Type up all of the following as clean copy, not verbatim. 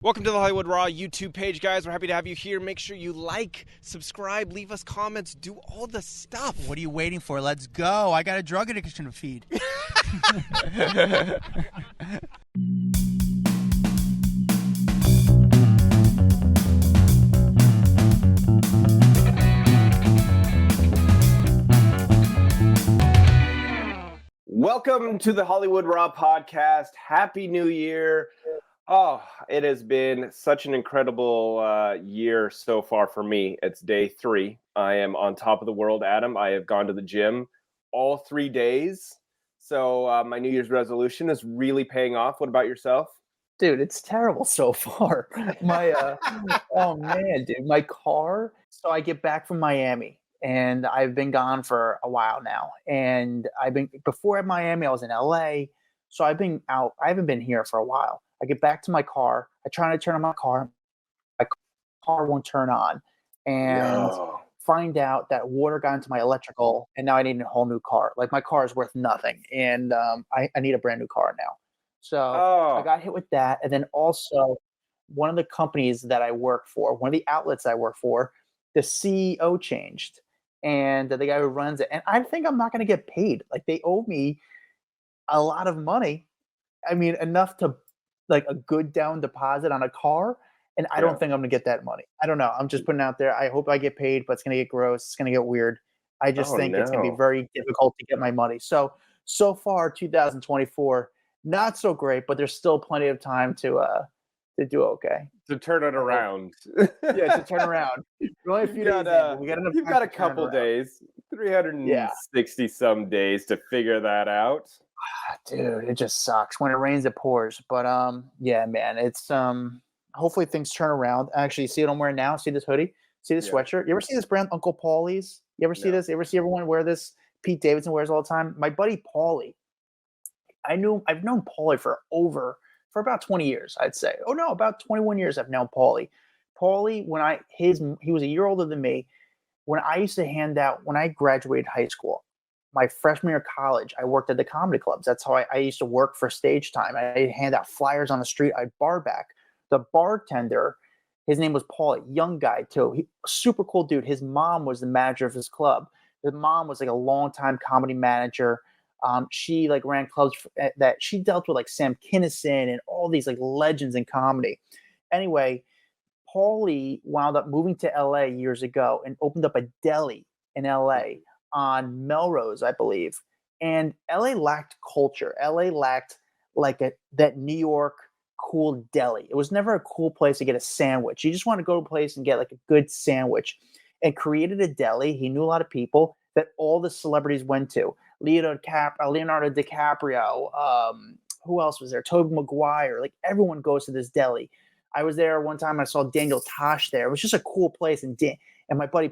Welcome to the Hollywood Raw YouTube page, guys. We're happy to have you here. Make sure you like, subscribe, leave us comments, do all the stuff. What are you waiting for? Let's go. I got a drug addiction to feed. Welcome to the Hollywood Raw podcast. Happy New Year. Oh, it has been such an incredible year so far for me. It's day 3. I am on top of the world, Adam. I have gone to the gym all 3 days. So my New Year's resolution is really paying off. What about yourself? Dude, it's terrible so far. Oh man, dude, my car. So I get back from Miami and I've been gone for a while now. And before at Miami, I was in LA. So I've been out. I haven't been here for a while. I get back to my car. I try to turn on my car. My car won't turn on. And find out that water got into my electrical. And now I need a whole new car. Like my car is worth nothing. And I need a brand new car now. So I got hit with that. And then also one of the companies that I work for, one of the outlets I work for, the CEO changed. And the guy who runs it. And I think I'm not going to get paid. Like they owe me a lot of money. I mean, enough to like a good down deposit on a car. And I don't think I'm going to get that money. I don't know. I'm just putting it out there. I hope I get paid, but it's going to get gross. It's going to get weird. I just think it's going to be very difficult to get my money. So far, 2024, not so great, but there's still plenty of time to do okay. To turn it around. Yeah, to turn around. Only a few days you've got a couple days, 360 some days to figure that out. Dude, it just sucks. When it rains, it pours. But yeah, man, it's hopefully things turn around. Actually, see what I'm wearing now? See this hoodie? See this sweatshirt? You ever see this brand, Uncle Paulie's? You ever see this? You ever see everyone wear this? Pete Davidson wears all the time. My buddy Paulie. I've known Paulie for about 20 years, I'd say. Oh no, about 21 years I've known Paulie. Paulie, he was a year older than me. When I used to hand out, when I graduated high school, my freshman year of college, I worked at the comedy clubs. That's how I used to work for stage time. I'd hand out flyers on the street. I'd bar back. The bartender, his name was Paulie, young guy too. Super cool dude. His mom was the manager of his club. His mom was like a longtime comedy manager. She like ran clubs that she dealt with like Sam Kinison and all these like legends in comedy. Anyway, Paulie wound up moving to LA years ago and opened up a deli in LA on Melrose, I believe. And LA lacked culture. LA lacked like that New York cool deli. It was never a cool place to get a sandwich. You just want to go to a place and get like a good sandwich. And created a deli. He knew a lot of people that all the celebrities went to. Leonardo DiCaprio, who else was there? Tobey Maguire. Like everyone goes to this deli. I was there one time. I saw Daniel Tosh there. It was just a cool place. And my buddy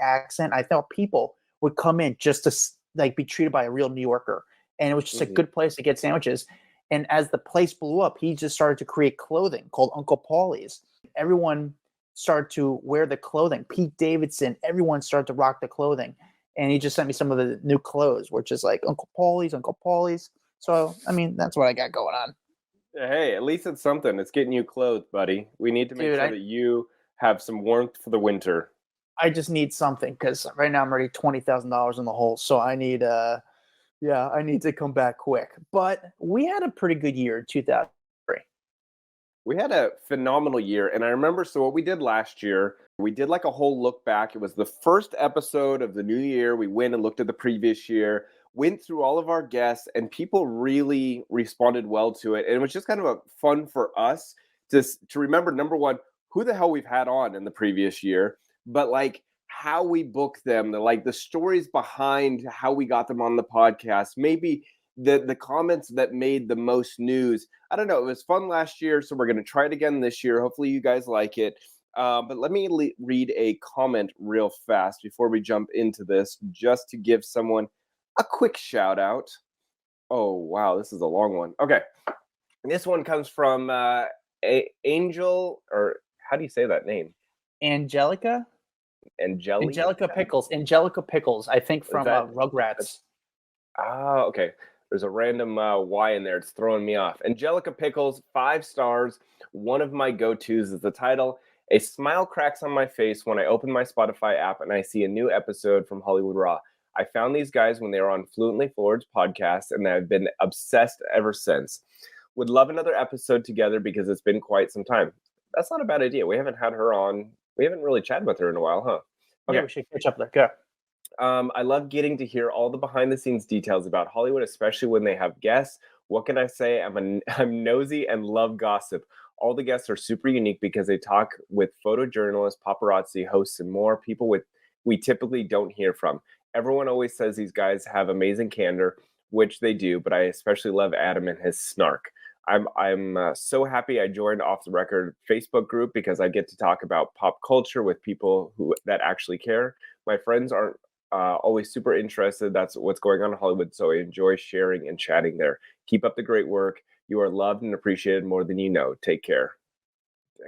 accent, I thought people would come in just to like be treated by a real New Yorker. And it was just a good place to get sandwiches. And as the place blew up, he just started to create clothing called Uncle Paulie's. Everyone started to wear the clothing. Pete Davidson, everyone started to rock the clothing. And he just sent me some of the new clothes, which is like Uncle Paulie's. So, I mean, that's what I got going on. Hey, at least it's something. It's getting you clothed, buddy. We need to make sure that you have some warmth for the winter. I just need something because right now I'm already $20,000 in the hole. So I need, I need to come back quick. But we had a pretty good year in 2003. We had a phenomenal year. And I remember, so what we did last year, we did like a whole look back. It was the first episode of the new year. We went and looked at the previous year, went through all of our guests, and people really responded well to it. And it was just kind of a fun for us to remember, number one, who the hell we've had on in the previous year, but like how we book them, the stories behind how we got them on the podcast, maybe the comments that made the most news. I don't know. It was fun last year, so we're going to try it again this year. Hopefully you guys like it. But let me read a comment real fast before we jump into this, just to give someone a quick shout out. Oh, wow. This is a long one. Okay. This one comes from Angel, or how do you say that name? Angelica Pickles. I think from Rugrats. Oh, okay. There's a random Y in there. It's throwing me off. Angelica Pickles, 5 stars. One of my go-tos is the title. A smile cracks on my face when I open my Spotify app and I see a new episode from Hollywood Raw. I found these guys when they were on Fluently Forward's podcast, and I've been obsessed ever since. Would love another episode together because it's been quite some time. That's not a bad idea. We haven't had her on. We haven't really chatted with her in a while, huh? Okay. Yeah, we should catch up there. Go. I love getting to hear all the behind-the-scenes details about Hollywood, especially when they have guests. What can I say? I'm nosy and love gossip. All the guests are super unique because they talk with photojournalists, paparazzi, hosts, and more people we typically don't hear from. Everyone always says these guys have amazing candor, which they do, but I especially love Adam and his snark. I'm so happy I joined Off the Record Facebook group because I get to talk about pop culture with people that actually care. My friends aren't always super interested. That's what's going on in Hollywood, so I enjoy sharing and chatting there. Keep up the great work. You are loved and appreciated more than you know. Take care.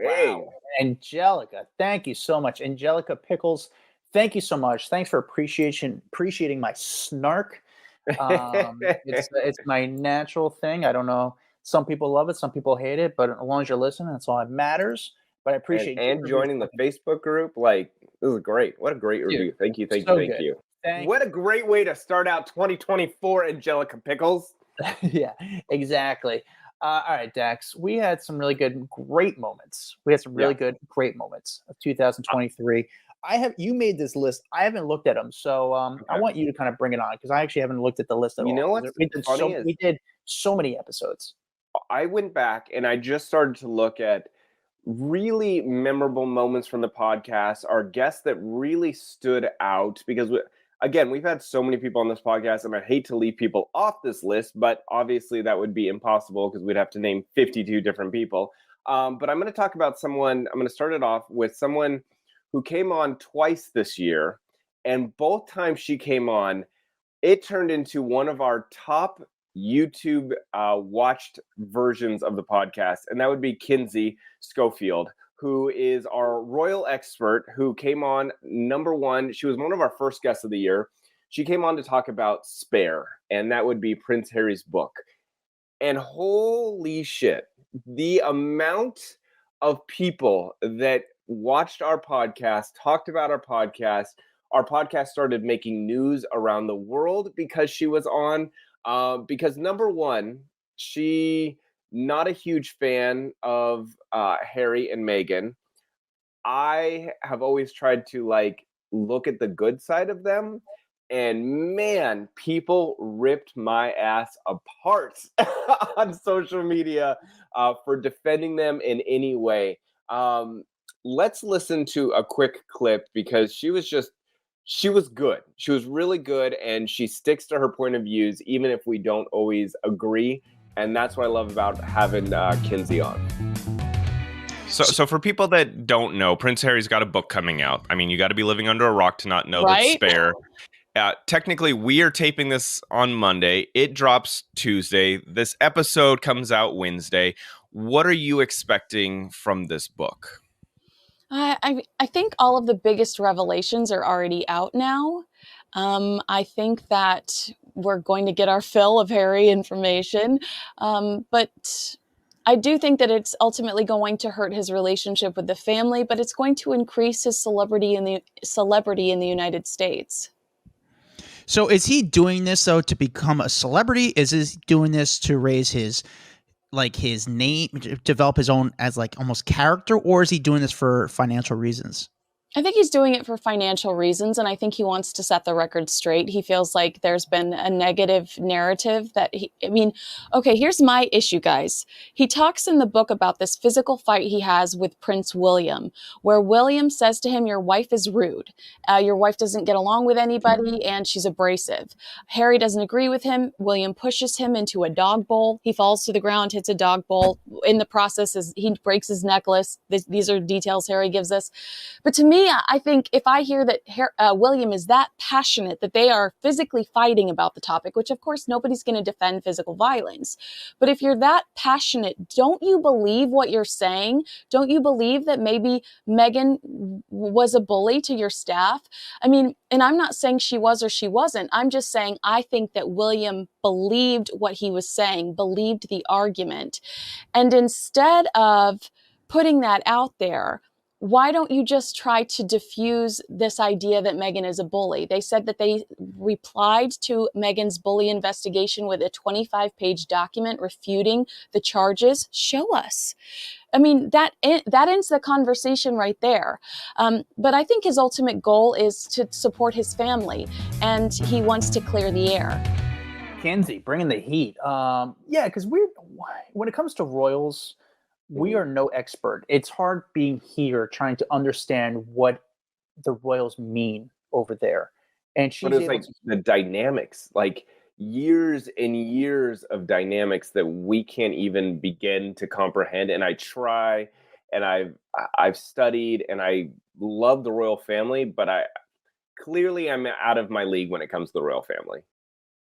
Hey. Wow. Angelica, thank you so much. Angelica Pickles, thank you so much. Thanks for appreciating my snark. It's my natural thing. I don't know. Some people love it, some people hate it, but as long as you're listening, that's all that matters. But I appreciate and joining the Facebook group. Like, this is great. What a great review. Thank you. Thank you. What a great way to start out 2024, Angelica Pickles. Yeah, exactly. All right, Dax, we had some really great moments. We had some really great moments of 2023. You made this list. I haven't looked at them, so I want you to kind of bring it on because I actually haven't looked at the list at all. You know what's funny we did so many episodes. I went back and I just started to look at really memorable moments from the podcast, our guests that really stood out because we've had so many people on this podcast and I hate to leave people off this list, but obviously that would be impossible because we'd have to name 52 different people. But I'm going to talk about I'm going to start it off with someone who came on twice this year, and both times she came on, it turned into one of our top YouTube watched versions of the podcast, and that would be Kinsey Schofield, who is our royal expert who came on number one. She was one of our first guests of the year. She came on to talk about Spare, and that would be Prince Harry's book. And holy shit, the amount of people that watched our podcast, talked about our podcast started making news around the world because she was on. Because number one, she not a huge fan of Harry and Meghan. I have always tried to look at the good side of them, and man, people ripped my ass apart on social media for defending them in any way. Let's listen to a quick clip because she was good. She was really good, and she sticks to her point of views, even if we don't always agree. And that's what I love about having Kinsey on. So for people that don't know, Prince Harry's got a book coming out. I mean, you got to be living under a rock to not know that Spare. Technically, we are taping this on Monday. It drops Tuesday. This episode comes out Wednesday. What are you expecting from this book? I think all of the biggest revelations are already out now. I think that we're going to get our fill of Harry information, but I do think that it's ultimately going to hurt his relationship with the family, but it's going to increase his celebrity in the United States. So is he doing this though to become a celebrity? Is he doing this to raise his name, develop his own as almost character, or is he doing this for financial reasons? I think he's doing it for financial reasons, and I think he wants to set the record straight. He feels like there's been a negative narrative here's my issue, guys. He talks in the book about this physical fight he has with Prince William, where William says to him, your wife is rude. Your wife doesn't get along with anybody, and she's abrasive. Harry doesn't agree with him. William pushes him into a dog bowl. He falls to the ground, hits a dog bowl. In the process, he breaks his necklace. These are details Harry gives us. But to me, me, I think if I hear that William is that passionate that they are physically fighting about the topic, which of course nobody's going to defend physical violence, but if you're that passionate, don't you believe what you're saying? Don't you believe that maybe Meghan was a bully to your staff? I mean, and I'm not saying she was or she wasn't. I'm just saying I think that William believed what he was saying, believed the argument. And instead of putting that out there, why don't you just try to diffuse this idea that Meghan is a bully? They said that they replied to Meghan's bully investigation with a 25-page document refuting the charges. Show us. I mean, that ends the conversation right there. But I think his ultimate goal is to support his family, and he wants to clear the air. Kinsey, bringing the heat. Yeah, because when it comes to royals, we are no expert. It's hard being here trying to understand what the royals mean over there. And she's like the dynamics, like years and years of dynamics that we can't even begin to comprehend. And I try, and I've studied, and I love the royal family, but I'm out of my league when it comes to the royal family.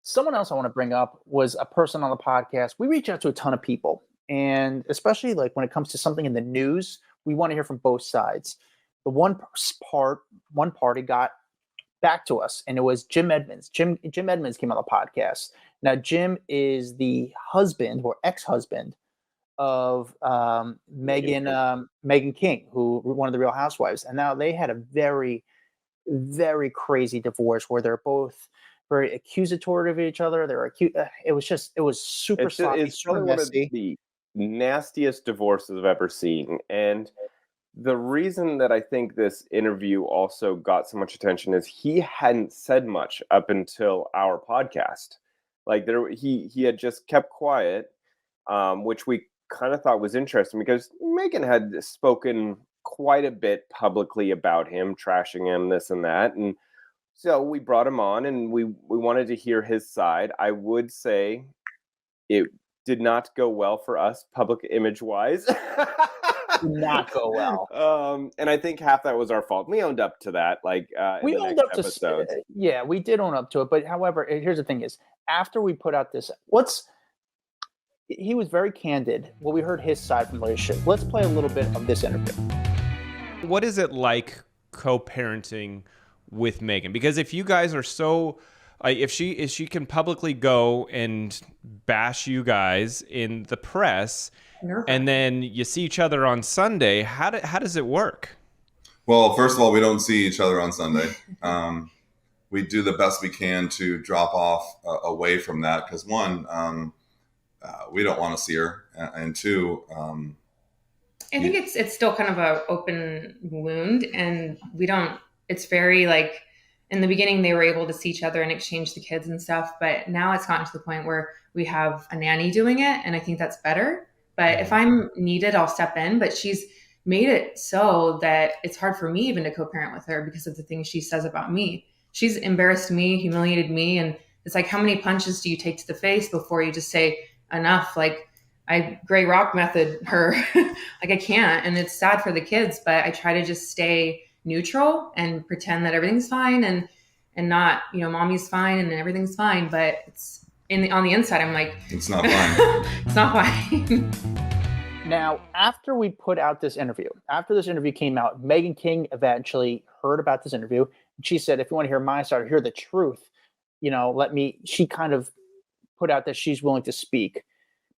Someone else I want to bring up was a person on the podcast. We reach out to a ton of people. And especially like when it comes to something in the news, we want to hear from both sides. The one party got back to us, and it was Jim Edmonds. Jim Edmonds came on the podcast. Now, Jim is the husband or ex-husband of Meghan King, who one of the Real Housewives. And now they had a very, very crazy divorce where they're both very accusatory of each other. It was super sloppy. It's probably one of the nastiest divorces I've ever seen. And the reason that I think this interview also got so much attention is he hadn't said much up until our podcast. Like he had just kept quiet, which we kind of thought was interesting because Meghan had spoken quite a bit publicly about him, trashing him, this and that. And so we brought him on, and we wanted to hear his side. I would say it did not go well for us, public image wise. Did not go well. And I think half that was our fault. We owned up to that. We owned up to yeah, we did own up to it. But however, here's the thing: is after we put out this, he was very candid. Well, we heard his side from the relationship. Let's play a little bit of this interview. What is it like co-parenting with Meghan? Because if you guys are so, if she can publicly go and bash you guys in the press, and then you see each other on Sunday, how does it work? Well, first of all, we don't see each other on Sunday. We do the best we can to drop off away from that because one, we don't want to see her, and two, I think it's still kind of an open wound, and we don't. It's very like in the beginning they were able to see each other and exchange the kids and stuff, but now it's gotten to the point where we have a nanny doing it, and I think that's better. But if I'm needed, I'll step in. But she's made it so that it's hard for me even to co-parent with her because of the things she says about me. She's embarrassed me, humiliated me, and it's like, how many punches do you take to the face before you just say enough? Like I Grey Rock method her, like I can't, and it's sad for the kids. But I try to just stay neutral and pretend that everything's fine and not, mommy's fine and everything's fine. But it's on the inside, I'm like, it's not fine. It's not fine. Now, after we put out this interview, after this interview came out, Meghan King eventually heard about this interview. And she said, if you want to hear my side or hear the truth, she kind of put out that she's willing to speak.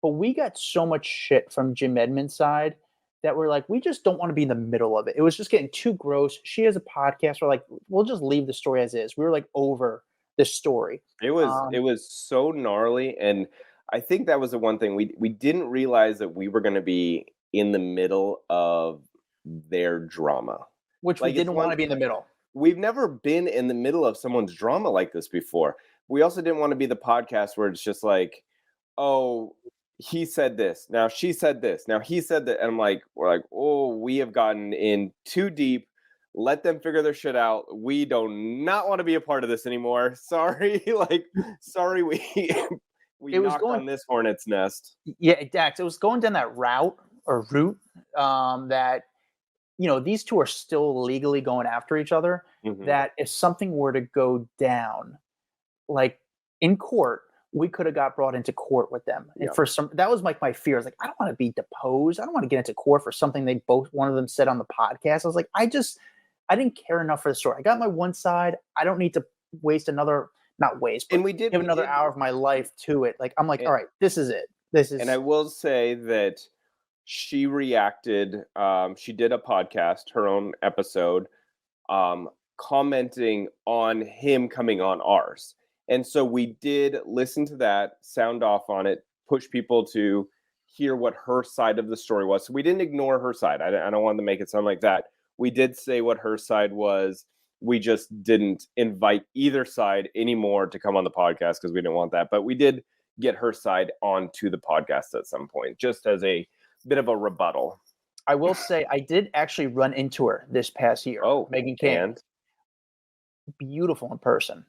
But we got so much shit from Jim Edmonds' side that we're like, we just don't want to be in the middle of it. It was just getting too gross. She has a podcast. We're like, we'll just leave the story as is. We were like over this story. It was so gnarly. And I think that was the one thing we didn't realize that we were going to be in the middle of their drama. Which we didn't want to be in the middle. We've never been in the middle of someone's drama like this before. We also didn't want to be the podcast where it's just like, oh, he said this. Now she said this. Now he said that. And we're like, oh, we have gotten in too deep. Let them figure their shit out. We do not want to be a part of this anymore. Sorry. Sorry. We knocked on this hornet's nest. Yeah, Dax, it was going down that route that these two are still legally going after each other, that if something were to go down, like in court, we could have got brought into court with them. And that was like my fear. I was like, I don't want to be deposed. I don't want to get into court for something one of them said on the podcast. I was like, I didn't care enough for the story. I got my one side. I don't need to waste another hour of my life to it. Like, I'm like, all right, this is it. And I will say that she reacted. She did a podcast, her own episode, commenting on him coming on ours. And so we did listen to that, sound off on it, push people to hear what her side of the story was. So we didn't ignore her side. I don't want to make it sound like that. We did say what her side was. We just didn't invite either side anymore to come on the podcast because we didn't want that. But we did get her side onto the podcast at some point, just as a bit of a rebuttal. I will say I did actually run into her this past year. Oh, Meghan King. Beautiful in person.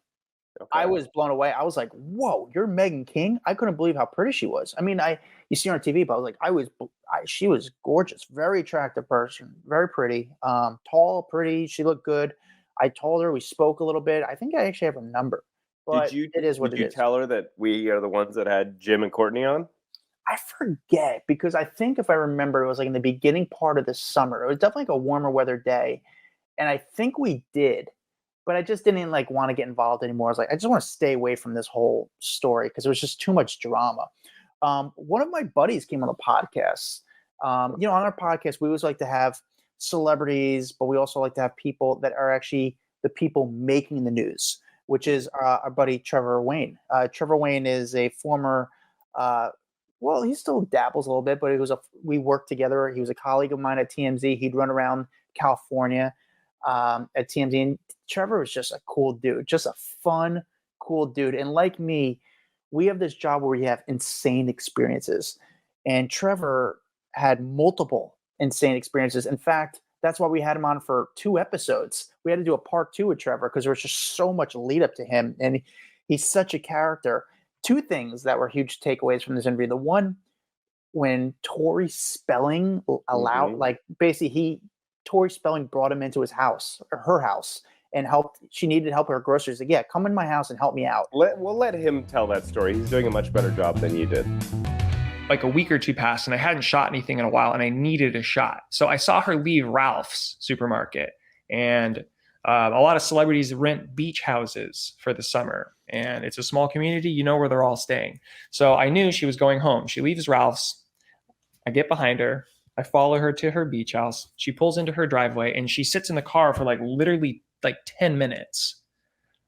Okay. I was blown away. I was like, whoa, you're Meghan King? I couldn't believe how pretty she was. I mean, you see her on TV, but I was like, she was gorgeous. Very attractive person. Very pretty. Tall, pretty. She looked good. I told her, we spoke a little bit. I think I actually have her number. But it is what it is. Did you tell her that we are the ones that had Jim and Courtney on? I forget, because I think if I remember, it was like in the beginning part of the summer. It was definitely like a warmer weather day. And I think we did. But I just didn't want to get involved anymore. I was like, I just want to stay away from this whole story because it was just too much drama. One of my buddies came on the podcast. On our podcast, we always like to have celebrities, but we also like to have people that are actually the people making the news, which is our buddy Trevor Wayne. Trevor Wayne is a former, he still dabbles a little bit, but we worked together. He was a colleague of mine at TMZ. He'd run around California at TMZ, and Trevor was just a cool dude, just a fun, cool dude. And like me, we have this job where we have insane experiences, and Trevor had multiple insane experiences. In fact, that's why we had him on for 2 episodes. We had to do a part 2 with Trevor because there was just so much lead up to him, and he's such a character. 2 things that were huge takeaways from this interview. The one, when Tori Spelling allowed, Tori Spelling brought him into his house, or her house, and helped. She needed help with her groceries. Like, yeah, come in my house and help me out. We'll let him tell that story. He's doing a much better job than you did. Like a week or 2 passed, and I hadn't shot anything in a while, and I needed a shot. So I saw her leave Ralph's supermarket, and a lot of celebrities rent beach houses for the summer, and it's a small community, where they're all staying. So I knew she was going home. She leaves Ralph's. I get behind her. I follow her to her beach house. She pulls into her driveway, and she sits in the car for literally 10 minutes.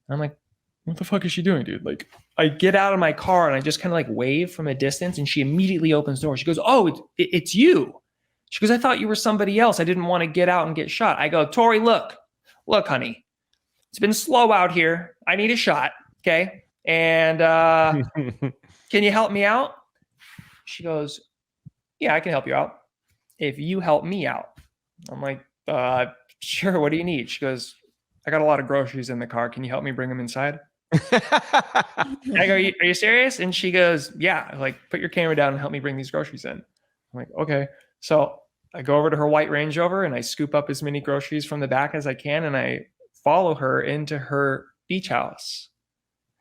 I'm like, what the fuck is she doing, dude? I get out of my car and I just kind of wave from a distance, and she immediately opens the door. She goes, oh, it's you. She goes, I thought you were somebody else. I didn't want to get out and get shot. I go, Tori, look, honey, it's been slow out here. I need a shot. Okay. And can you help me out? She goes, yeah, I can help you out if you help me out. I'm like, sure. What do you need? She goes, I got a lot of groceries in the car. Can you help me bring them inside? I go, are you serious? And she goes, yeah, put your camera down and help me bring these groceries in. I'm like, okay. So I go over to her white Range Rover and I scoop up as many groceries from the back as I can. And I follow her into her beach house.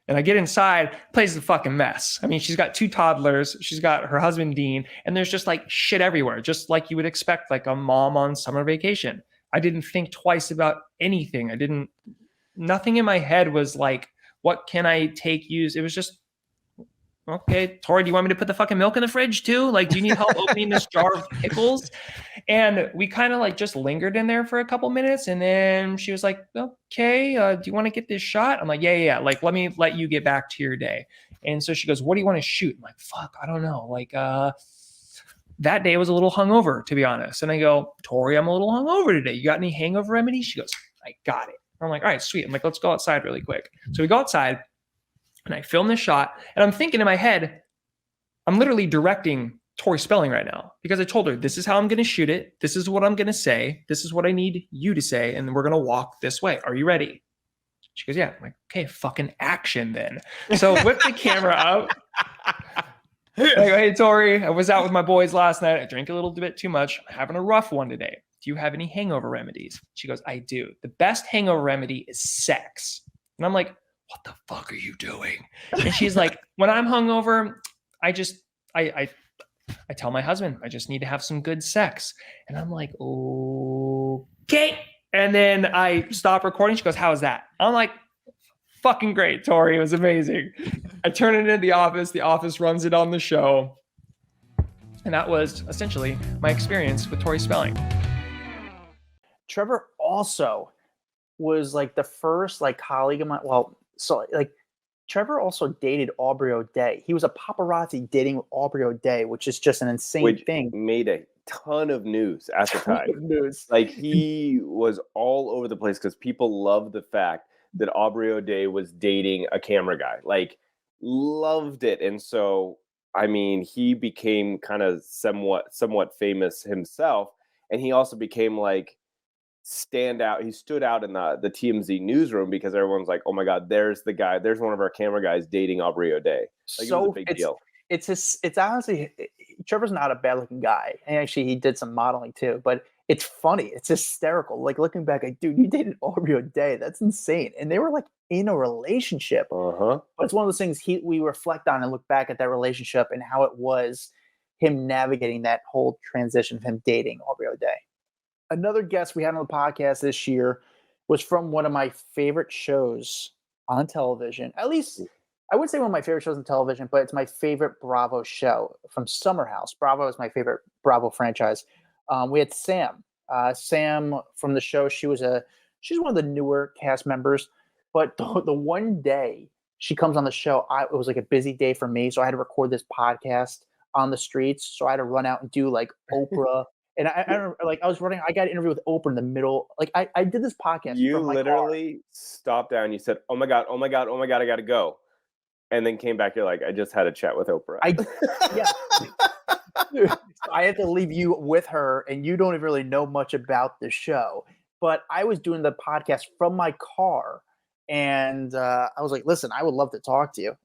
And I get inside, place is a fucking mess. I mean, she's got 2 toddlers. She's got her husband, Dean, and there's just shit everywhere, just like you would expect, a mom on summer vacation. I didn't think twice about anything. Nothing in my head was what can I use? It was just, okay, Tori, do you want me to put the fucking milk in the fridge too? Do you need help opening this jar of pickles? And we kind of just lingered in there for a couple minutes. And then she was like, okay, do you want to get this shot? I'm like, yeah. Let me let you get back to your day. And so she goes, what do you want to shoot? I'm like, fuck, I don't know. That day I was a little hungover, to be honest. And I go, Tori, I'm a little hungover today. You got any hangover remedies? She goes, I got it. I'm like, all right, sweet. I'm like, let's go outside really quick. So we go outside and I film this shot, and I'm thinking in my head, I'm literally directing Tori Spelling right now, because I told her, this is how I'm going to shoot it. This is what I'm going to say. This is what I need you to say. And we're going to walk this way. Are you ready? She goes, yeah. I'm like, okay, fucking action then. So whip the camera up. I go, hey, Tori, I was out with my boys last night. I drank a little bit too much. I'm having a rough one today. do you have any hangover remedies? She goes, I do. The best hangover remedy is sex. And I'm like, what the fuck are you doing? And she's like, when I'm hungover, I tell my husband, I just need to have some good sex. And I'm like, okay. And then I stop recording. She goes, how was that? I'm like, fucking great, Tori. It was amazing. I turn it into the office. The office runs it on the show. And that was essentially my experience with Tori Spelling. Trevor also was like the first like colleague of mine. Well, so like Trevor also dated Aubrey O'Day. He was a paparazzi dating with Aubrey O'Day, which is just an insane thing. Made a ton of news at the time. Like he was all over the place because people loved the fact that Aubrey O'Day was dating a camera guy. Like loved it. And so I mean, he became kind of somewhat famous himself, and he also became like he stood out in the TMZ newsroom because everyone's like, oh my God, there's the guy, there's one of our camera guys dating Aubrey O'Day. Like, so it was a big deal. It's honestly, Trevor's not a bad looking guy. And actually he did some modeling too, but it's funny. It's hysterical. Like looking back, like, dude, you dated Aubrey O'Day. That's insane. And they were like in a relationship. Uh-huh. But it's one of those things we reflect on and look back at that relationship and how it was him navigating that whole transition of him dating Aubrey O'Day. Another guest we had on the podcast this year was from one of my favorite shows on television. At least I would say one of my favorite shows on television, but it's my favorite Bravo show from Summer House. Bravo is my favorite Bravo franchise. We had Sam. Sam from the show. She's one of the newer cast members, but the one day she comes on the show, it was like a busy day for me, so I had to record this podcast on the streets. So I had to run out and do like Oprah, and I got an interview with Oprah in the middle. Like I did this podcast. You from my literally stopped down. You said, "Oh my god, I got to go," and then came back. You're like, "I just had a chat with Oprah." I had to leave you with her, and you don't even really know much about the show. But I was doing the podcast from my car, and I was like, listen, I would love to talk to you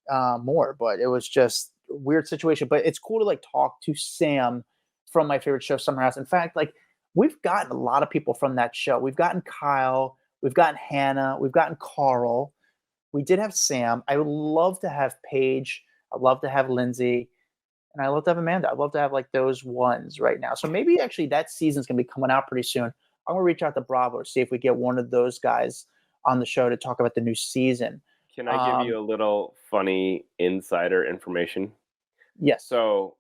more, but it was just a weird situation. But it's cool to like talk to Sam from my favorite show, Summer House. In fact, like we've gotten a lot of people from that show. We've gotten Kyle, we've gotten Hannah, we've gotten Carl. We did have Sam. I would love to have Paige. I'd love to have Lindsay. And I love to have Amanda. I'd love to have like those ones right now. So maybe actually that season's going to be coming out pretty soon. I'm going to reach out to Bravo to see if we get one of those guys on the show to talk about the new season. Can I give you a little funny insider information? Yes. So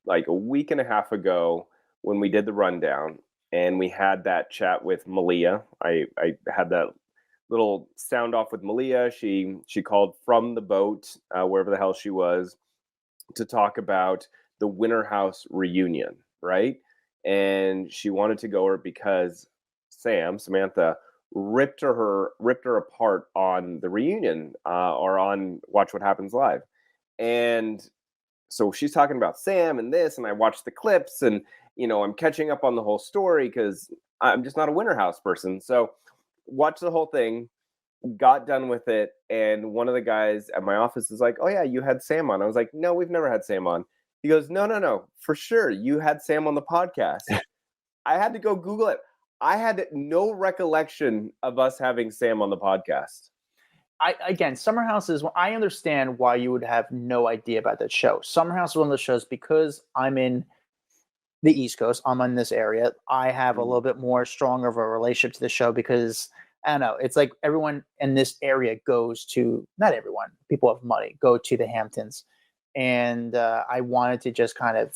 like a week and a half ago when we did the rundown and we had that chat with Malia, I had that little sound off with Malia. She called from the boat, wherever the hell she was, to talk about the Winter House reunion, right? And she wanted to go over because Samantha ripped her apart on the reunion or on Watch What Happens Live. And so she's talking about Sam and this, and I watched the clips, and I'm catching up on the whole story because I'm just not a Winter House person. So watched the whole thing, got done with it, and one of the guys at my office is like, "Oh yeah, you had Sam on." I was like, "No, we've never had Sam on." He goes, No, for sure, you had Sam on the podcast." I had to go Google it. I had no recollection of us having Sam on the podcast. Summer House is, I understand why you would have no idea about that show. Summer House is one of those shows because I'm in the East Coast, I'm in this area. I have a little bit more stronger of a relationship to the show because I don't know. It's like everyone in this area goes to, not everyone, people have money, go to the Hamptons. And I wanted to just kind of,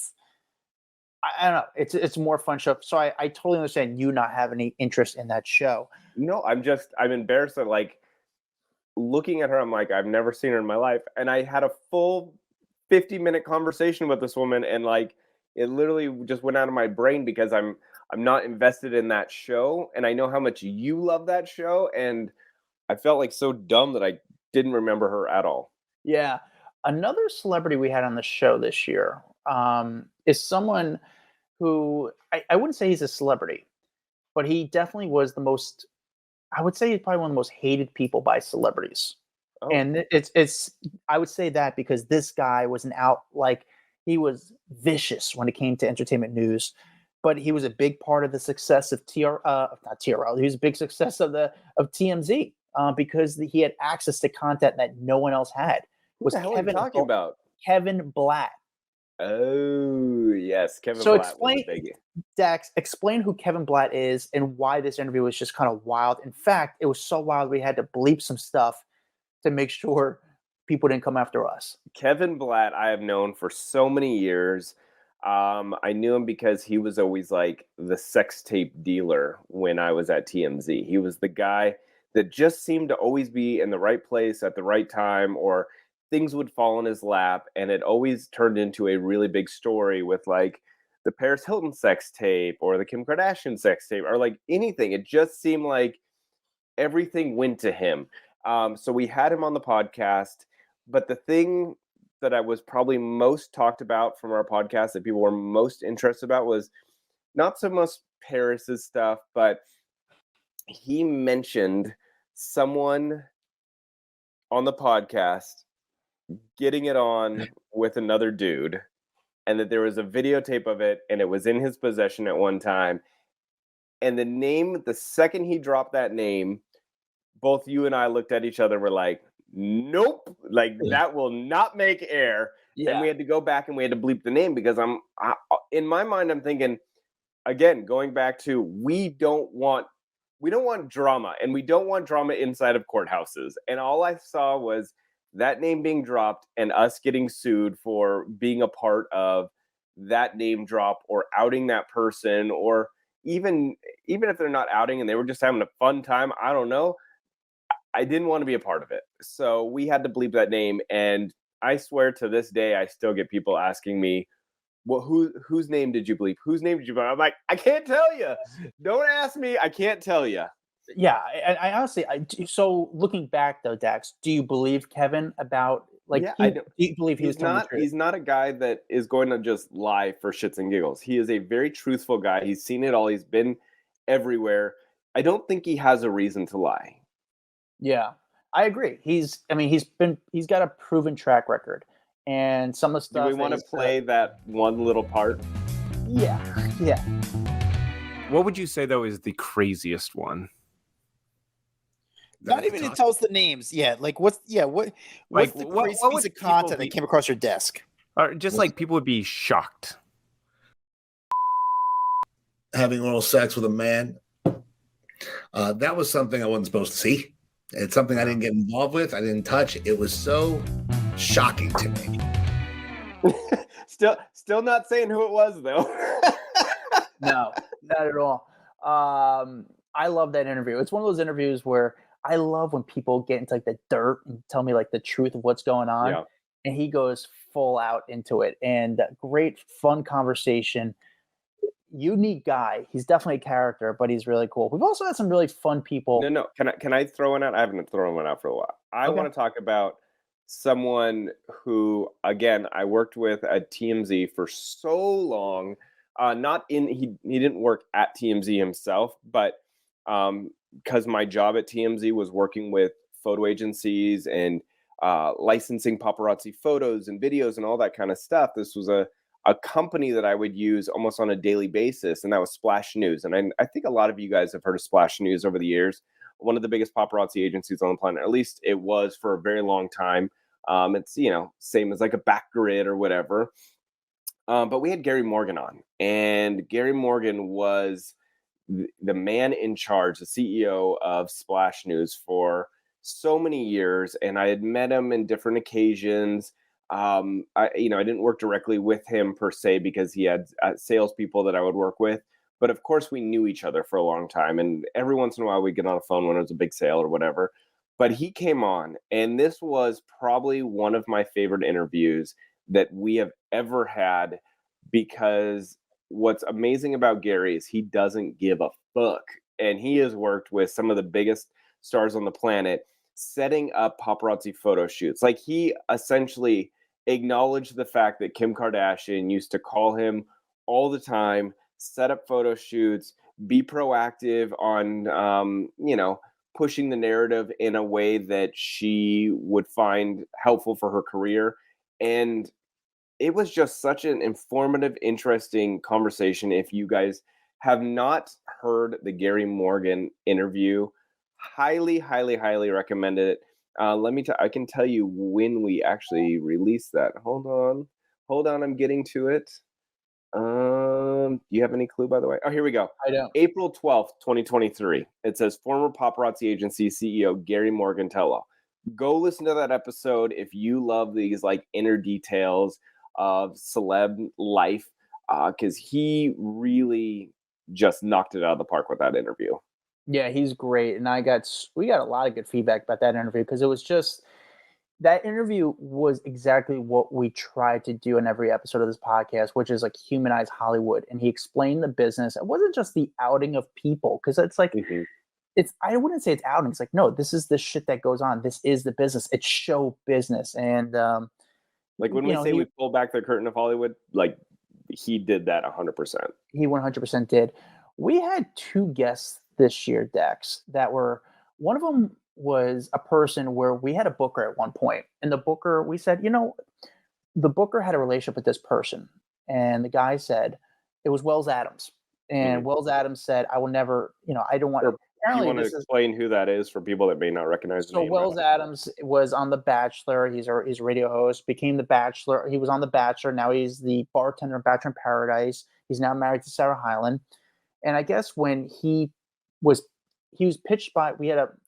I don't know. It's a more fun show. So I totally understand you not have any interest in that show. No, I'm embarrassed that like looking at her, I'm like, I've never seen her in my life. And I had a full 50-minute conversation with this woman, and like it literally just went out of my brain because I'm not invested in that show, and I know how much you love that show, and I felt like so dumb that I didn't remember her at all. Yeah. Another celebrity we had on the show this year is someone who I wouldn't say he's a celebrity, but he definitely was I would say he's probably one of the most hated people by celebrities. Oh. And I would say that because this guy was he was vicious when it came to entertainment news. but he was a big part of the success of not TRL. He was a big success of TMZ because he had access to content that no one else had. What the hell are you talking about? Kevin Blatt. Oh, yes. Kevin So Blatt was a big. Dax, explain who Kevin Blatt is and why this interview was just kind of wild. In fact, it was so wild we had to bleep some stuff to make sure people didn't come after us. Kevin Blatt, I have known for so many years. I knew him because he was always like the sex tape dealer when I was at TMZ. He was the guy that just seemed to always be in the right place at the right time, or things would fall in his lap, and it always turned into a really big story with like the Paris Hilton sex tape or the Kim Kardashian sex tape or like anything. It just seemed like everything went to him. So we had him on the podcast, but the thing that I was probably most talked about from our podcast that people were most interested about was not so much Paris's stuff, but he mentioned someone on the podcast getting it on with another dude, and that there was a videotape of it, and it was in his possession at one time. And the second he dropped that name, both you and I looked at each other and were like, nope, like that will not make air. Yeah. And we had to go back and we had to bleep the name because in my mind, I'm thinking, again, going back to, we don't want drama, and we don't want drama inside of courthouses. And all I saw was that name being dropped and us getting sued for being a part of that name drop or outing that person, or even if they're not outing and they were just having a fun time, I don't know. I didn't want to be a part of it. So we had to bleep that name. And I swear to this day, I still get people asking me, well, whose name did you bleep? Whose name did you bleep? I'm like, I can't tell you. Don't ask me. I can't tell you. Yeah, I honestly, so looking back though, Dax, do you believe Kevin about do you believe he was telling the truth? He's not a guy that is going to just lie for shits and giggles. He is a very truthful guy. He's seen it all. He's been everywhere. I don't think he has a reason to lie. Yeah, I agree. He's got a proven track record, and some of the stuff. Do we want to play that one little part? Yeah. What would you say though is the craziest one? Not even to tell us the names. Yeah, like what's the crazy piece of content that came across your desk? Or just like people would be shocked. Having oral sex with a man. That was something I wasn't supposed to see. It's something I didn't get involved with. I didn't touch. It was so shocking to me. Still not saying who it was though. No, not at all. I love that interview. It's one of those interviews where I love when people get into like the dirt and tell me like the truth of what's going on. Yeah. And he goes full out into it, and great fun conversation. Unique guy. He's definitely a character, but he's really cool. We've also had some really fun people. No. Can I throw one out? I haven't thrown one out for a while. I want to talk about someone who, again, I worked with at TMZ for so long. He didn't work at TMZ himself, but because my job at TMZ was working with photo agencies and licensing paparazzi photos and videos and all that kind of stuff. This was a company that I would use almost on a daily basis, and that was Splash News. And I think a lot of you guys have heard of Splash News over the years. One of the biggest paparazzi agencies on the planet, at least it was for a very long time. It's, same as like a Backgrid or whatever. But we had Gary Morgan on, and Gary Morgan was the man in charge, the CEO of Splash News for so many years. And I had met him in different occasions. I didn't work directly with him per se because he had salespeople that I would work with. But of course, we knew each other for a long time. And every once in a while, we'd get on the phone when it was a big sale or whatever. But he came on, and this was probably one of my favorite interviews that we have ever had, because what's amazing about Gary is he doesn't give a fuck. And he has worked with some of the biggest stars on the planet, setting up paparazzi photo shoots. Like, he essentially acknowledged the fact that Kim Kardashian used to call him all the time, set up photo shoots, be proactive on, pushing the narrative in a way that she would find helpful for her career. And it was just such an informative, interesting conversation. If you guys have not heard the Gary Morgan interview, highly, highly, highly recommend it. I can tell you when we actually released that. Hold on, I'm getting to it. Do you have any clue, by the way? Oh, here we go. I don't. April 12th, 2023. It says former paparazzi agency CEO Gary Morgan tell-all. Go listen to that episode if you love these like inner details of celeb life, because he really just knocked it out of the park with that interview. Yeah, he's great, and we got a lot of good feedback about that interview because it was just that interview was exactly what we tried to do in every episode of this podcast, which is like humanize Hollywood. And he explained the business. It wasn't just the outing of people, because it's like I wouldn't say it's outing. It's like, no, this is the shit that goes on. This is the business. It's show business. And like when we say we pull back the curtain of Hollywood, like he did that 100%. He 100% did. We had 2 guests this year, Dax, that were, one of them was a person where we had a booker at one point, and the booker, we said, the booker had a relationship with this person, and the guy said it was Wells Adams, and Wells Adams said, I will never, I don't want. You want to explain who that is for people that may not recognize the name? So Wells Adams was on The Bachelor. He's a radio host. Became The Bachelor. He was on The Bachelor. Now he's the bartender in Bachelor in Paradise. He's now married to Sarah Hyland, and I guess when he was pitched by,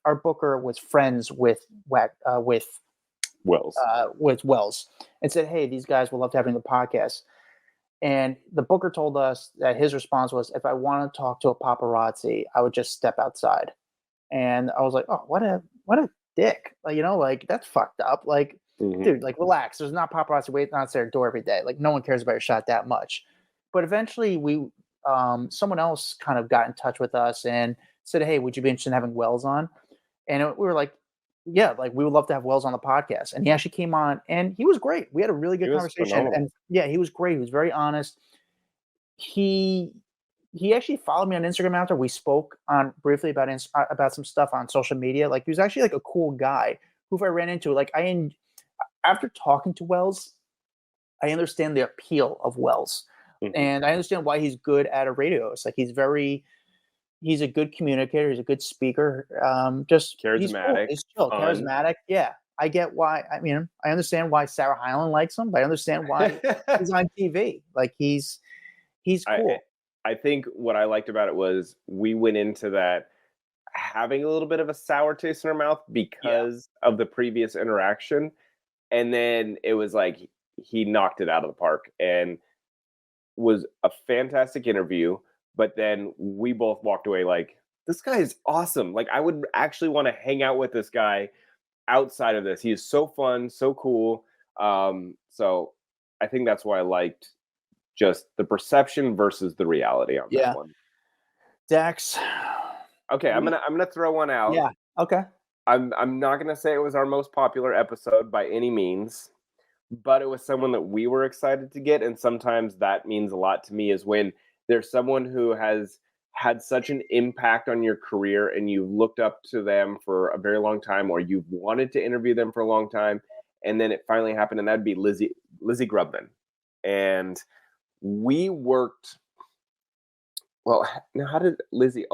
our booker was friends with Wells, and said, hey, these guys would love to have you on the podcast. And the booker told us that his response was, if I want to talk to a paparazzi, I would just step outside. And I was like, oh, what a dick. Like, that's fucked up. Like, dude, like, relax. There's not paparazzi waiting outside their door every day. Like, no one cares about your shot that much. But eventually someone else kind of got in touch with us and said, hey, would you be interested in having Wells on? And we were like, yeah, like we would love to have Wells on the podcast. And he actually came on, and he was great. We had a really good conversation. Phenomenal. And yeah, he was great. He was very honest. He actually followed me on Instagram after we spoke briefly about some stuff on social media. Like, he was actually like a cool guy who, if I ran into, like, after talking to Wells, I understand the appeal of Wells. And I understand why he's good at a radio host. Like, he's a good communicator. He's a good speaker. Just charismatic. He's chill, charismatic. Yeah. I get why. I mean, I understand why Sarah Hyland likes him, but I understand why he's on TV. Like, he's cool. I think what I liked about it was we went into that having a little bit of a sour taste in our mouth because of the previous interaction. And then it was like he knocked it out of the park and was a fantastic interview. But then we both walked away like, this guy is awesome. Like, I would actually want to hang out with this guy outside of this. He is so fun, so cool. So I think that's why I liked just the perception versus the reality on that one. Dax. Okay, I'm gonna throw one out. Yeah. Okay. I'm not gonna say it was our most popular episode by any means, but it was someone that we were excited to get, and sometimes that means a lot to me, is when there's someone who has had such an impact on your career and you've looked up to them for a very long time, or you've wanted to interview them for a long time, and then it finally happened, and that'd be Lizzie Grubman. And we worked, well, now how did Lizzie,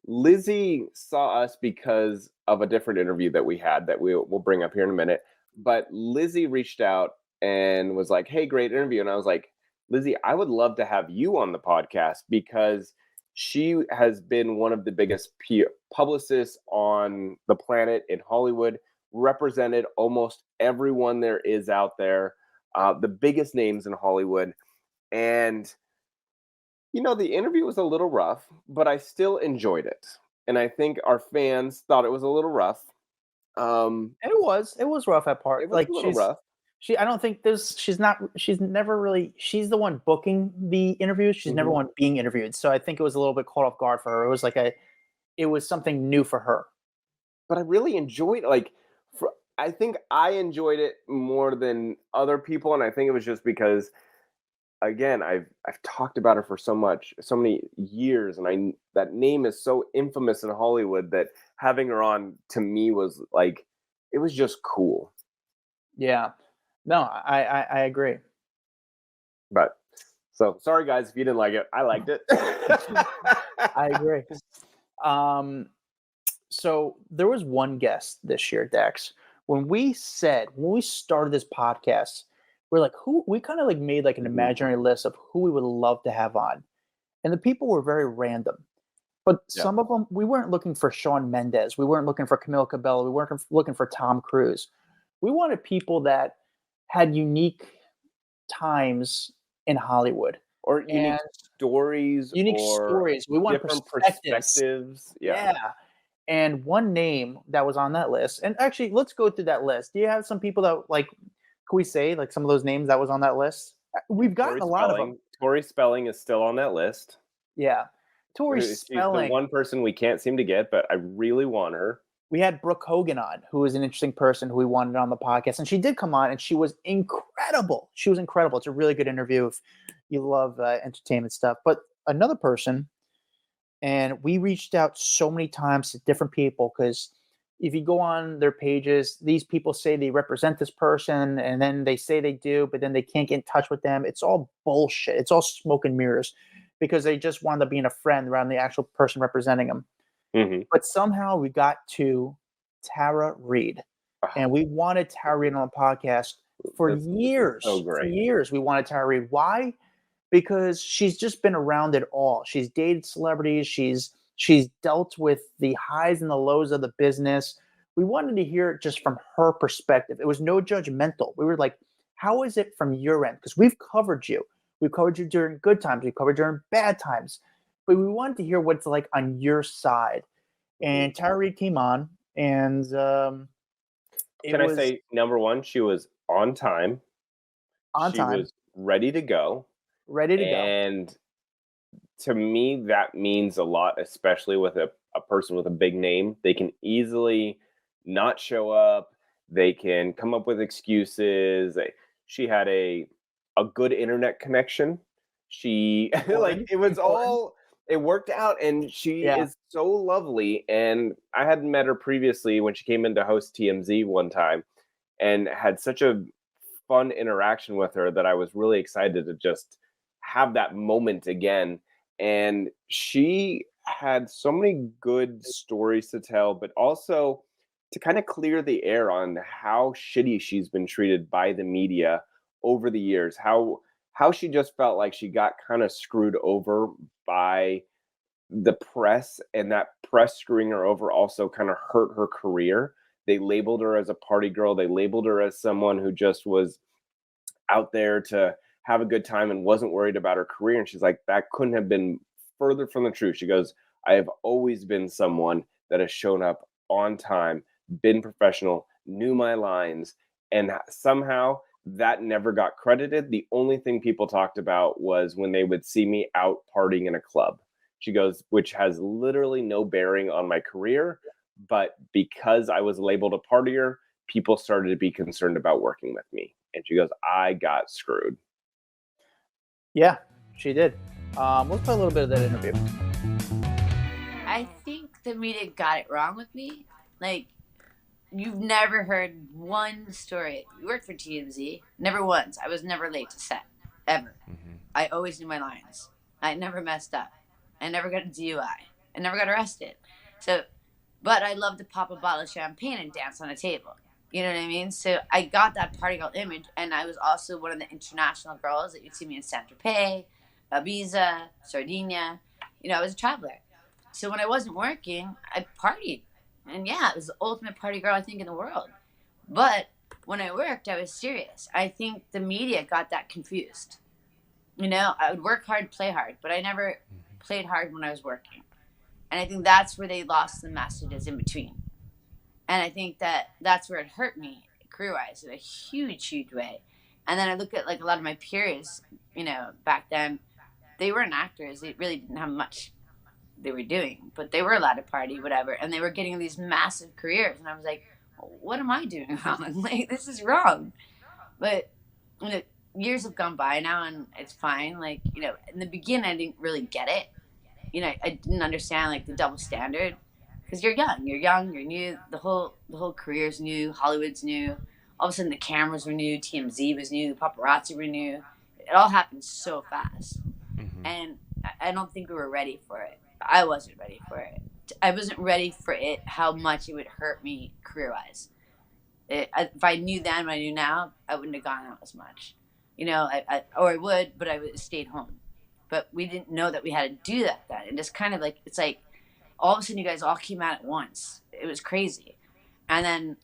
Lizzie saw us because of a different interview that we had that we'll bring up here in a minute. But Lizzie reached out and was like, hey, great interview. And I was like, Lizzie, I would love to have you on the podcast, because she has been one of the biggest publicists on the planet in Hollywood, represented almost everyone there is out there, the biggest names in Hollywood. And, the interview was a little rough, but I still enjoyed it. And I think our fans thought it was a little rough. It was rough at part. It was a little rough. I don't think she's the one booking the interviews. She's never one being interviewed. So I think it was a little bit caught off guard for her. It was something new for her. But I really enjoyed it. I think I enjoyed it more than other people. And I think it was just because, again, I've talked about her for so many years. And that name is so infamous in Hollywood that having her on, to me, was like, it was just cool. Yeah. No, I agree. But so sorry, guys, if you didn't like it. I liked it. I agree. So there was one guest this year, Dax. When we started this podcast, we're like, we kind of like made like an imaginary list of who we would love to have on. And the people were very random. But some of them, we weren't looking for Shawn Mendes. We weren't looking for Camila Cabello. We weren't looking for Tom Cruise. We wanted people that had unique times in Hollywood. Or unique stories. We want different perspectives. Yeah. And one name that was on that list, and actually, let's go through that list. Do you have some people that, like, can we say, like, some of those names that was on that list? We've gotten a lot of them. Tori Spelling is still on that list. Yeah. Tori Spelling. She's the one person we can't seem to get, but I really want her. We had Brooke Hogan on, who is an interesting person who we wanted on the podcast. And she did come on, and she was incredible. It's a really good interview if you love entertainment stuff. But another person, and we reached out so many times to different people, because if you go on their pages, these people say they represent this person, and then they say they do, but then they can't get in touch with them. It's all bullshit. It's all smoke and mirrors, because they just wound up being a friend around the actual person representing them. Mm-hmm. But somehow we got to Tara Reid, and we wanted Tara Reid on the podcast for years. So great. For years, we wanted Tara Reid. Why? Because she's just been around it all. She's dated celebrities. She's dealt with the highs and the lows of the business. We wanted to hear it just from her perspective. It was no judgmental. We were like, how is it from your end? Because we've covered you. We've covered you during good times. We've covered you during bad times. But we wanted to hear what it's like on your side. And Tara Reid came on, and I say, number one, she was on time. She was ready to go. And to me, that means a lot, especially with a person with a big name. They can easily not show up. They can come up with excuses. She had a good internet connection. It worked out, and she is so lovely. And I hadn't met her previously when she came in to host TMZ one time, and had such a fun interaction with her that I was really excited to just have that moment again. And she had so many good stories to tell, but also to kind of clear the air on how shitty she's been treated by the media over the years, how she just felt like she got kind of screwed over by the press, and that press screwing her over also kind of hurt her career. They labeled her as a party girl. They labeled her as someone who just was out there to have a good time and wasn't worried about her career. And she's like, that couldn't have been further from the truth. She goes, I have always been someone that has shown up on time, been professional, knew my lines, and somehow that never got credited. The only thing people talked about was when they would see me out partying in a club. She goes, which has literally no bearing on my career, but because I was labeled a partier, people started to be concerned about working with me. And she goes, I got screwed. Yeah, she did. Let's play a little bit of that interview. I think the media got it wrong with me. Like, you've never heard one story. You worked for TMZ. Never once. I was never late to set. Ever. Mm-hmm. I always knew my lines. I never messed up. I never got a DUI. I never got arrested. But I loved to pop a bottle of champagne and dance on a table. You know what I mean? So I got that party girl image, and I was also one of the international girls that you'd see me in Saint-Tropez, Ibiza, Sardinia. You know, I was a traveler. So when I wasn't working, I partied. And yeah, it was the ultimate party girl, I think, in the world. But when I worked, I was serious. I think the media got that confused. You know, I would work hard, play hard, but I never played hard when I was working. And I think that's where they lost the messages in between. And I think that's where it hurt me career-wise in a huge, huge way. And then I look at, like, a lot of my peers, you know, back then, they weren't actors. They really didn't have much they were doing, but they were allowed to party, whatever, and they were getting these massive careers. And I was like, what am I doing wrong? Like, this is wrong. But, you know, years have gone by now, and it's fine. Like, you know, in the beginning, I didn't really get it. You know, I didn't understand, like, the double standard. Because you're young, you're new, the whole career's new, Hollywood's new. All of a sudden the cameras were new, TMZ was new, paparazzi were new. it all happened so fast. And I don't think we were ready for it. I wasn't ready for it. I wasn't ready for it, how much it would hurt me career-wise. If I knew then what I knew now, I wouldn't have gone out as much. You know, or I would, but I would have stayed home. But we didn't know that we had to do that then. And it's kind of like, it's like all of a sudden you guys all came out at once. It was crazy. And then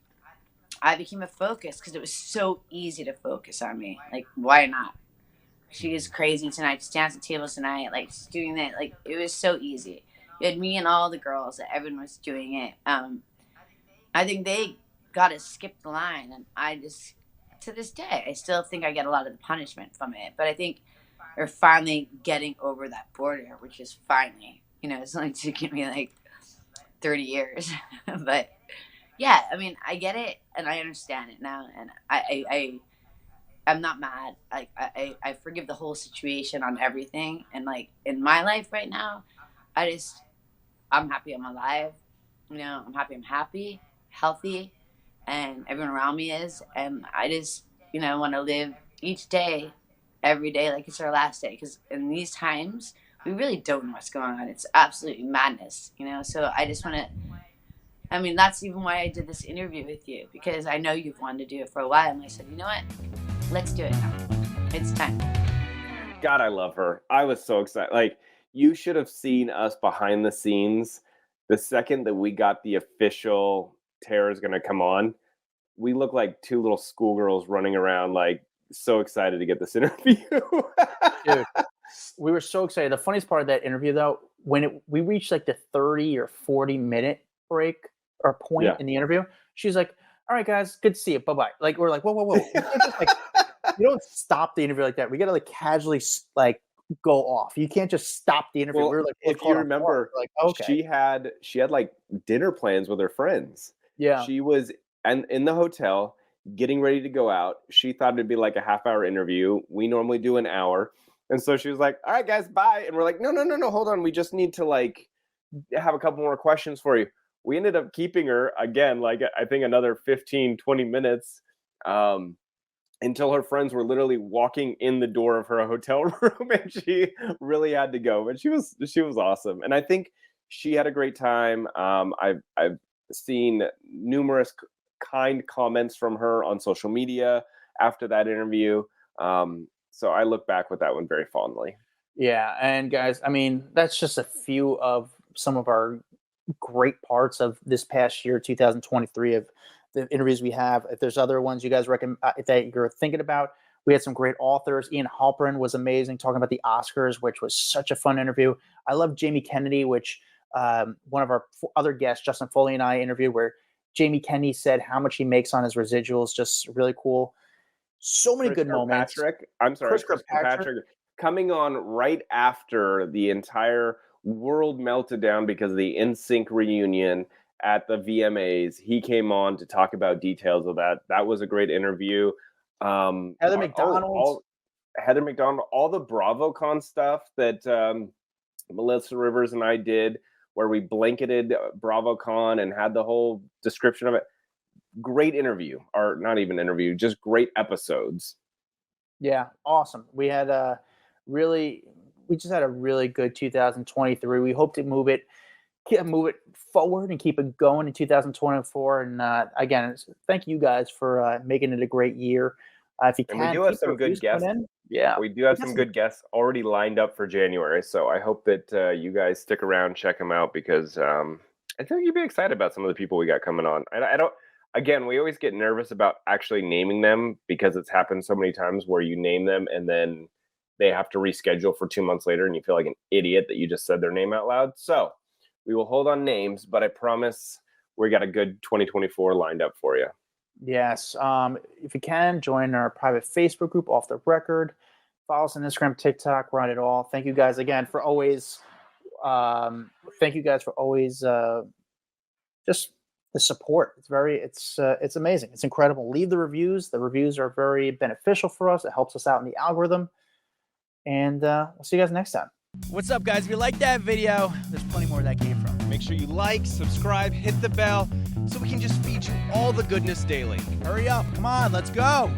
I became a focus because it was so easy to focus on me. Like, why not? She is crazy tonight. She danced at tables tonight. Like, she's doing that. Like, it was so easy. You had me and all the girls that everyone was doing it. I think they got to skip the line. And I just, to this day, I still think I get a lot of the punishment from it. But I think we're finally getting over that border, which is finally, you know, it's only taken me like 30 years. But yeah, I mean, I get it and I understand it now. And I'm not mad. Like, I forgive the whole situation on everything. And like in my life right now, I'm happy I'm alive. You know, I'm happy, healthy, and everyone around me is. And I just, you know, want to live each day, every day, like it's our last day. Because in these times, we really don't know what's going on. It's absolutely madness, you know? So I just want to, I mean, that's even why I did this interview with you, because I know you've wanted to do it for a while. And I said, you know what? Let's do it now. It's time. God, I love her. I was so excited. Like, you should have seen us behind the scenes the second that we got the official Tara's going to come on. We look like two little schoolgirls running around, like, so excited to get this interview. Dude, we were so excited. The funniest part of that interview, though, when we reached like the 30 or 40-minute break or point in the interview, she's like, all right, guys, good to see you. Bye-bye. Like, we're like, whoa. You can't just, like, you don't stop the interview like that. We got to like casually like go off. You can't just stop the interview. Well, we were like, if you remember, like, okay. she had like dinner plans with her friends. Yeah. She was in the hotel getting ready to go out. She thought it'd be like a half-hour interview. We normally do an hour. And so she was like, all right, guys, bye. And we're like, no, hold on. We just need to like have a couple more questions for you. We ended up keeping her again, like I think another 15, 20 minutes until her friends were literally walking in the door of her hotel room and she really had to go. But she was awesome. And I think she had a great time. I've seen numerous kind comments from her on social media after that interview. So I look back with that one very fondly. Yeah. And guys, I mean, that's just a few of some of our great parts of this past year, 2023, of the interviews we have. If there's other ones you guys recommend that you're thinking about, we had some great authors. Ian Halperin was amazing, talking about the Oscars, which was such a fun interview. I love Jamie Kennedy, which one of our other guests, Justin Foley, and I interviewed, where Jamie Kennedy said how much he makes on his residuals. Just really cool. So many good moments. Chris Kirkpatrick coming on right after the entire world melted down because of the NSYNC reunion at the VMAs. He came on to talk about details of that. That was a great interview. Heather McDonald, all the BravoCon stuff that Melissa Rivers and I did, where we blanketed BravoCon and had the whole description of it. Great interview, or not even interview, just great episodes. Yeah, awesome. We had we just had a really good 2023. We hope to move it forward and keep it going in 2024. And again, thank you guys for making it a great year. If you can, we do have some good guests. We do have some good guests already lined up for January. So I hope that you guys stick around, check them out, because I think you'd be excited about some of the people we got coming on. I don't. Again, we always get nervous about actually naming them because it's happened so many times where you name them and then they have to reschedule for 2 months later and you feel like an idiot that you just said their name out loud. So we will hold on names, but I promise we got a good 2024 lined up for you. Yes. If you can, join our private Facebook group, Off the Record. Follow us on Instagram, TikTok, run it all. Thank you guys again for always just the support. It's amazing. It's incredible. Leave the reviews. The reviews are very beneficial for us. It helps us out in the algorithm. And we'll see you guys next time. What's up, guys? If you like that video, there's plenty more that came from. Make sure you like, subscribe, hit the bell so we can just feed you all the goodness daily. Hurry up. Come on, let's go.